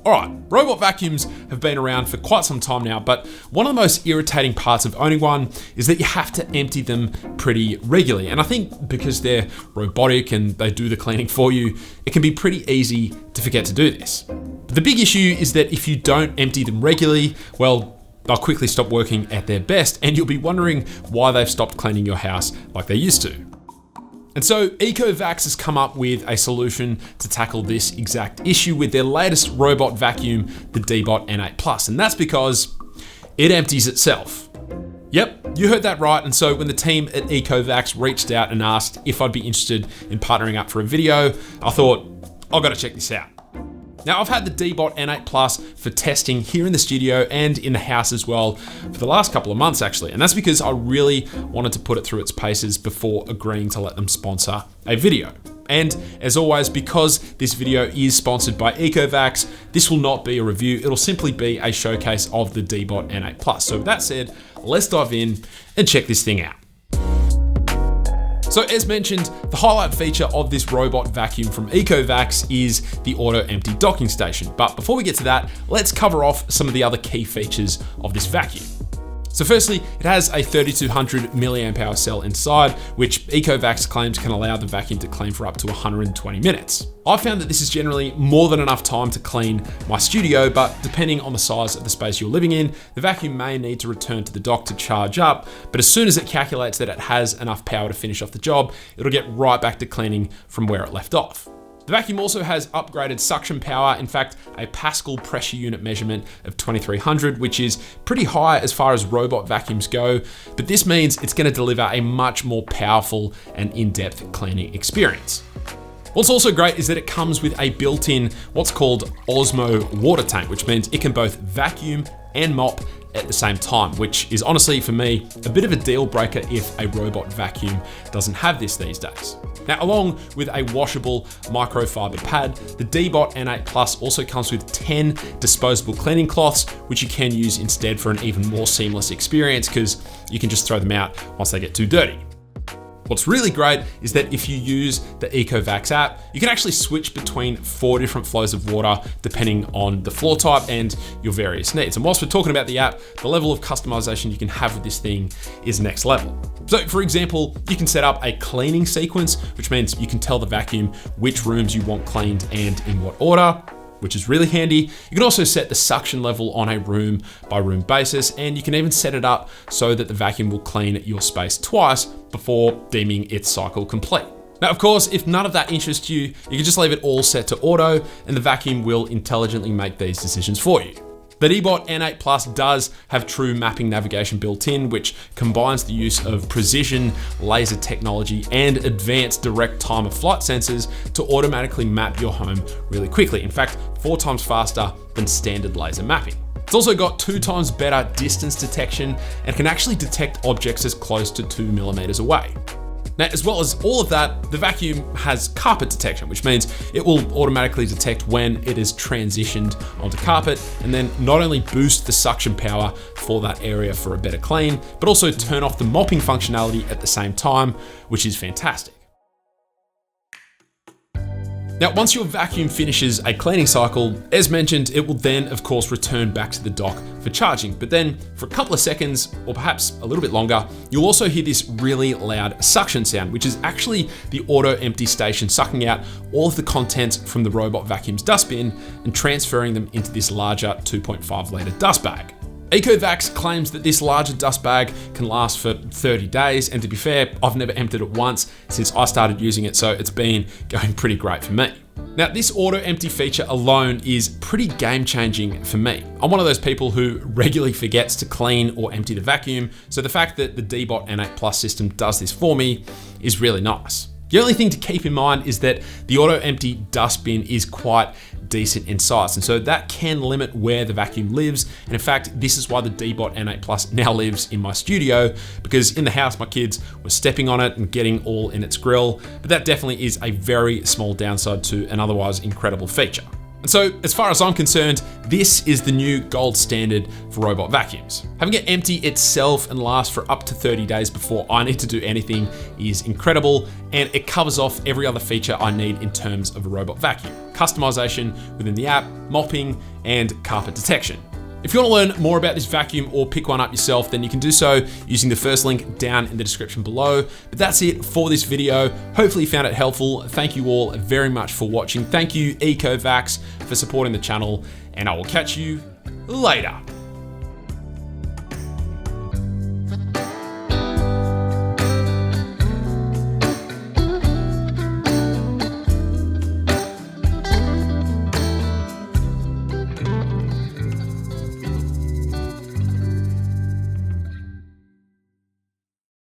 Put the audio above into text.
All right, robot vacuums have been around for quite some time now, but one of the most irritating parts of owning one is that you have to empty them pretty regularly. And I think because they're robotic and they do the cleaning for you, it can be pretty easy to forget to do this. But the big issue is that if you don't empty them regularly, well, they'll quickly stop working at their best and you'll be wondering why they've stopped cleaning your house like they used to. And so Ecovacs has come up with a solution to tackle this exact issue with their latest robot vacuum, the Deebot N8+, and that's because it empties itself. Yep, you heard that right. And so when the team at Ecovacs reached out and asked if I'd be interested in partnering up for a video, I thought, I've got to check this out. Now, I've had the Deebot N8+ for testing here in the studio and in the house as well for the last couple of months actually, and that's because I really wanted to put it through its paces before agreeing to let them sponsor a video. And as always, because this video is sponsored by Ecovacs, this will not be a review, it'll simply be a showcase of the Deebot N8+. So with that said, let's dive in and check this thing out. So as mentioned, the highlight feature of this robot vacuum from Ecovacs is the auto empty docking station. But before we get to that, let's cover off some of the other key features of this vacuum. So firstly, it has a 3200 milliamp hour cell inside, which Ecovacs claims can allow the vacuum to clean for up to 120 minutes. I found that this is generally more than enough time to clean my studio, but depending on the size of the space you're living in, the vacuum may need to return to the dock to charge up, but as soon as it calculates that it has enough power to finish off the job, it'll get right back to cleaning from where it left off. The vacuum also has upgraded suction power, in fact, a Pascal pressure unit measurement of 2300, which is pretty high as far as robot vacuums go, but this means it's going to deliver a much more powerful and in-depth cleaning experience. What's also great is that it comes with a built-in what's called Osmo water tank, which means it can both vacuum and mop at the same time, which is honestly for me a bit of a deal breaker if a robot vacuum doesn't have this these days. Now, along with a washable microfiber pad, the Deebot N8+ also comes with 10 disposable cleaning cloths, which you can use instead for an even more seamless experience because you can just throw them out once they get too dirty. What's really great is that if you use the Ecovacs app, you can actually switch between 4 different flows of water depending on the floor type and your various needs. And whilst we're talking about the app, the level of customization you can have with this thing is next level. So for example, you can set up a cleaning sequence, which means you can tell the vacuum which rooms you want cleaned and in what order, which is really handy. You can also set the suction level on a room by room basis, and you can even set it up so that the vacuum will clean your space twice before deeming its cycle complete. Now, of course, if none of that interests you, you can just leave it all set to auto and the vacuum will intelligently make these decisions for you. The Deebot N8+ does have true mapping navigation built in, which combines the use of precision laser technology and advanced direct time of flight sensors to automatically map your home really quickly. In fact, 4 times faster than standard laser mapping. It's also got 2 times better distance detection and can actually detect objects as close to 2 millimeters away. Now, as well as all of that, the vacuum has carpet detection, which means it will automatically detect when it is transitioned onto carpet and then not only boost the suction power for that area for a better clean, but also turn off the mopping functionality at the same time, which is fantastic. Now, once your vacuum finishes a cleaning cycle, as mentioned, it will then, of course, return back to the dock for charging. But then for a couple of seconds, or perhaps a little bit longer, you'll also hear this really loud suction sound, which is actually the auto empty station sucking out all of the contents from the robot vacuum's dustbin and transferring them into this larger 2.5 litre dust bag. Ecovacs claims that this larger dust bag can last for 30 days, and to be fair, I've never emptied it once since I started using it, so it's been going pretty great for me. Now, this auto empty feature alone is pretty game changing for me. I'm one of those people who regularly forgets to clean or empty the vacuum, so the fact that the Deebot N8+ system does this for me is really nice. The only thing to keep in mind is that the auto empty dustbin is quite decent in size, and so that can limit where the vacuum lives. And in fact, this is why the Deebot N8+ now lives in my studio, because in the house, my kids were stepping on it and getting all in its grill. But that definitely is a very small downside to an otherwise incredible feature. And so, as far as I'm concerned, this is the new gold standard for robot vacuums. Having it empty itself and last for up to 30 days before I need to do anything is incredible, and it covers off every other feature I need in terms of a robot vacuum. Customization within the app, mopping, and carpet detection. If you want to learn more about this vacuum or pick one up yourself, then you can do so using the first link down in the description below. But that's it for this video. Hopefully you found it helpful. Thank you all very much for watching. Thank you, Ecovacs, for supporting the channel, and I will catch you later.